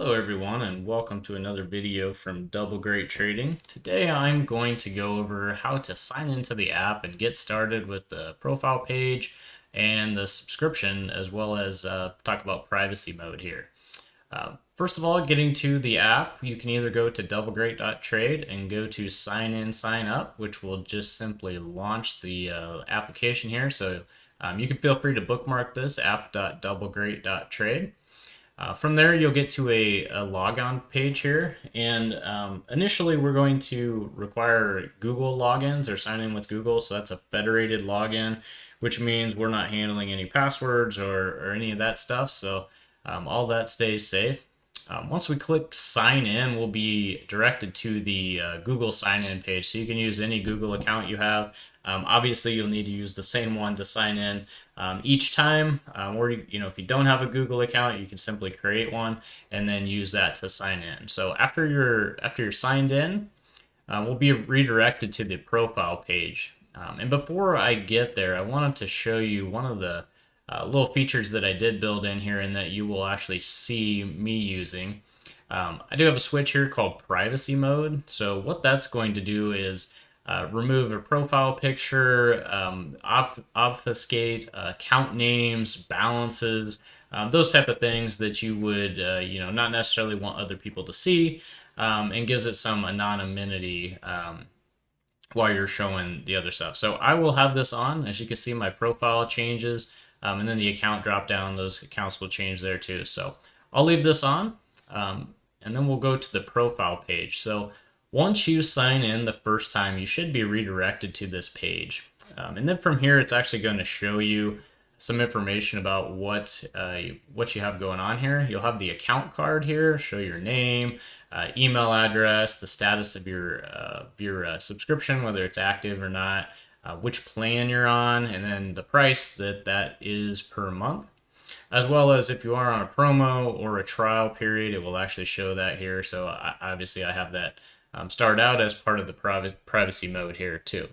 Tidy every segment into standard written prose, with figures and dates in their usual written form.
Hello everyone and welcome to another video from Double Great Trading. Today I'm going to go over how to sign into the app and get started with the profile page and the subscription, as well as talk about privacy mode here. First of all, getting to the app, you can either go to doublegreat.trade and go to sign in, sign up, which will just simply launch the application here. So you can feel free to bookmark this app.doublegreat.trade. From there, you'll get to a logon page here, and initially we're going to require Google logins or sign in with Google, so that's a federated login, which means we're not handling any passwords or any of that stuff, so all that stays safe. Once we click sign in, we'll be directed to the Google sign in page. So you can use any Google account you have. Obviously, you'll need to use the same one to sign in each time. Or if you don't have a Google account, you can simply create one and then use that to sign in. So after you're signed in, we'll be redirected to the profile page. And before I get there, I wanted to show you one of the little features that I did build in here and that you will actually see me using. I do have a switch here called privacy mode. So what that's going to do is remove a profile picture, obfuscate account names, balances, those type of things that you would not necessarily want other people to see, and gives it some anonymity while you're showing the other stuff. So I will have this on. As you can see, my profile changes, and then the account drop down, those accounts will change there too. So I'll leave this on, and then we'll go to the profile page. So once you sign in the first time, you should be redirected to this page. And then from here, it's actually going to show you some information about what you have going on here. You'll have the account card here, show your name, email address, the status of your subscription, whether it's active or not, which plan you're on, and then the price that is per month. As well as if you are on a promo or a trial period, it will actually show that here. So obviously I have that started out as part of the privacy mode here too.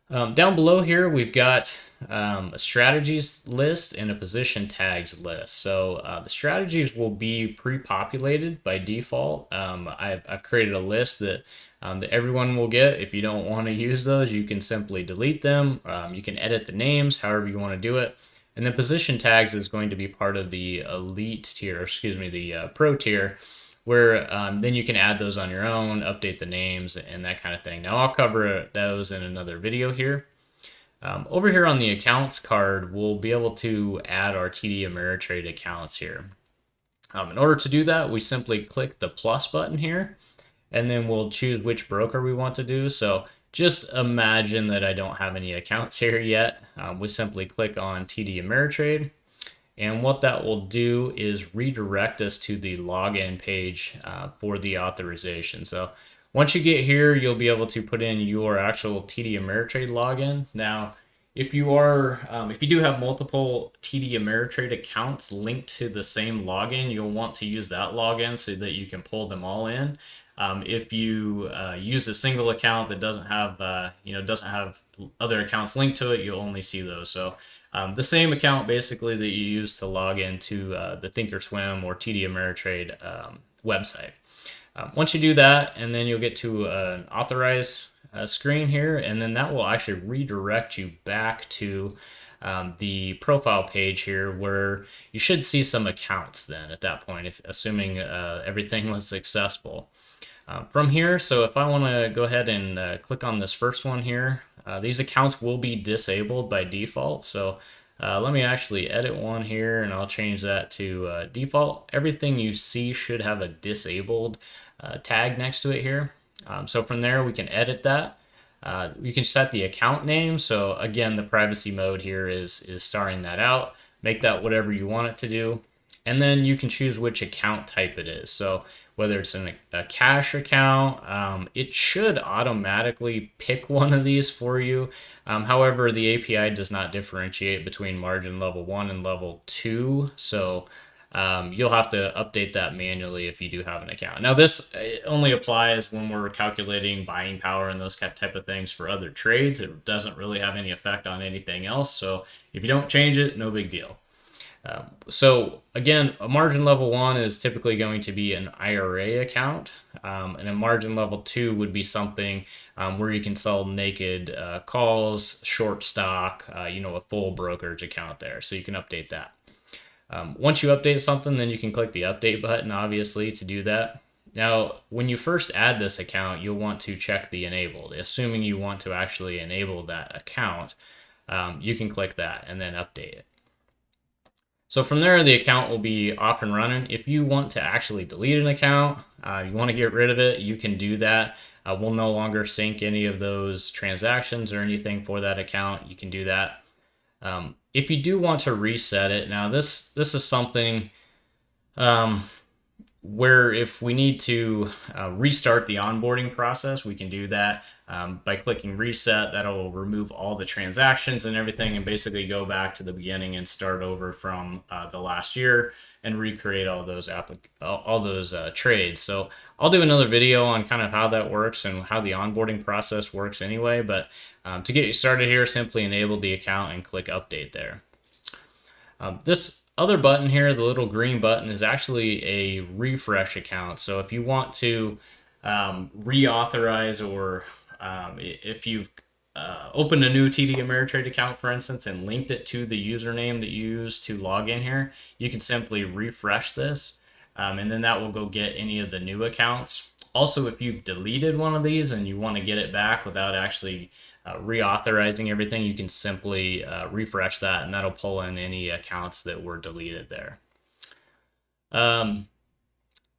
Down below here, we've got a strategies list and a position tags list. So the strategies will be pre-populated by default. I've created a list that everyone will get. If you don't want to use those, you can simply delete them. You can edit the names however you want to do it. And then position tags is going to be part of the elite tier, the pro tier, where then you can add those on your own, update the names and that kind of thing. Now I'll cover those in another video here. Over here on the accounts card, we'll be able to add our TD Ameritrade accounts here. In order to do that, we simply click the plus button here, and then we'll choose which broker we want to do. So just imagine that I don't have any accounts here yet. We simply click on TD Ameritrade. And what that will do is redirect us to the login page for the authorization. So once you get here, you'll be able to put in your actual TD Ameritrade login. Now, if you do have multiple TD Ameritrade accounts linked to the same login, you'll want to use that login so that you can pull them all in. If you use a single account that doesn't have other accounts linked to it, you'll only see those. So the same account basically that you use to log into the Thinkorswim or TD Ameritrade website. Once you do that, and then you'll get to an authorize screen here, and then that will actually redirect you back to the profile page here, where you should see some accounts then at that point, assuming everything was successful. From here, so if I want to go ahead and click on this first one here, these accounts will be disabled by default. So let me actually edit one here, and I'll change that to default. Everything you see should have a disabled tag next to it here. So from there, we can edit that. You can set the account name. So again, the privacy mode here is starring that out. Make that whatever you want it to do. And then you can choose which account type it is. So whether it's a cash account, it should automatically pick one of these for you. However, the API does not differentiate between margin level 1 and level 2. So you'll have to update that manually if you do have an account. Now this only applies when we're calculating buying power and those type of things for other trades. It doesn't really have any effect on anything else. So if you don't change it, no big deal. So again, a margin level 1 is typically going to be an IRA account, and a margin level 2 would be something where you can sell naked calls, short stock, a full brokerage account there. So you can update that. Once you update something, then you can click the update button, obviously, to do that. Now, when you first add this account, you'll want to check the enabled. Assuming you want to actually enable that account, you can click that and then update it. So from there, the account will be off and running. If you want to actually delete an account, you want to get rid of it, you can do that. We'll no longer sync any of those transactions or anything for that account. You can do that. If you do want to reset it, now this is something where if we need to restart the onboarding process, we can do that by clicking reset. That'll remove all the transactions and everything and basically go back to the beginning and start over from the last year and recreate all those trades. So I'll do another video on kind of how that works and how the onboarding process works anyway. But to get you started here, simply enable the account and click update there. This other button here, the little green button, is actually a refresh account. So if you want to reauthorize, or if you've opened a new TD Ameritrade account, for instance, and linked it to the username that you use to log in here, you can simply refresh this, and then that will go get any of the new accounts. Also, if you've deleted one of these and you want to get it back without actually reauthorizing everything, you can simply refresh that, and that'll pull in any accounts that were deleted there.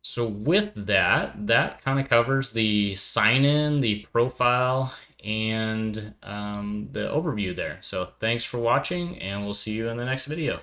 So with that kind of covers the sign in, the profile, and the overview there. So thanks for watching, and we'll see you in the next video.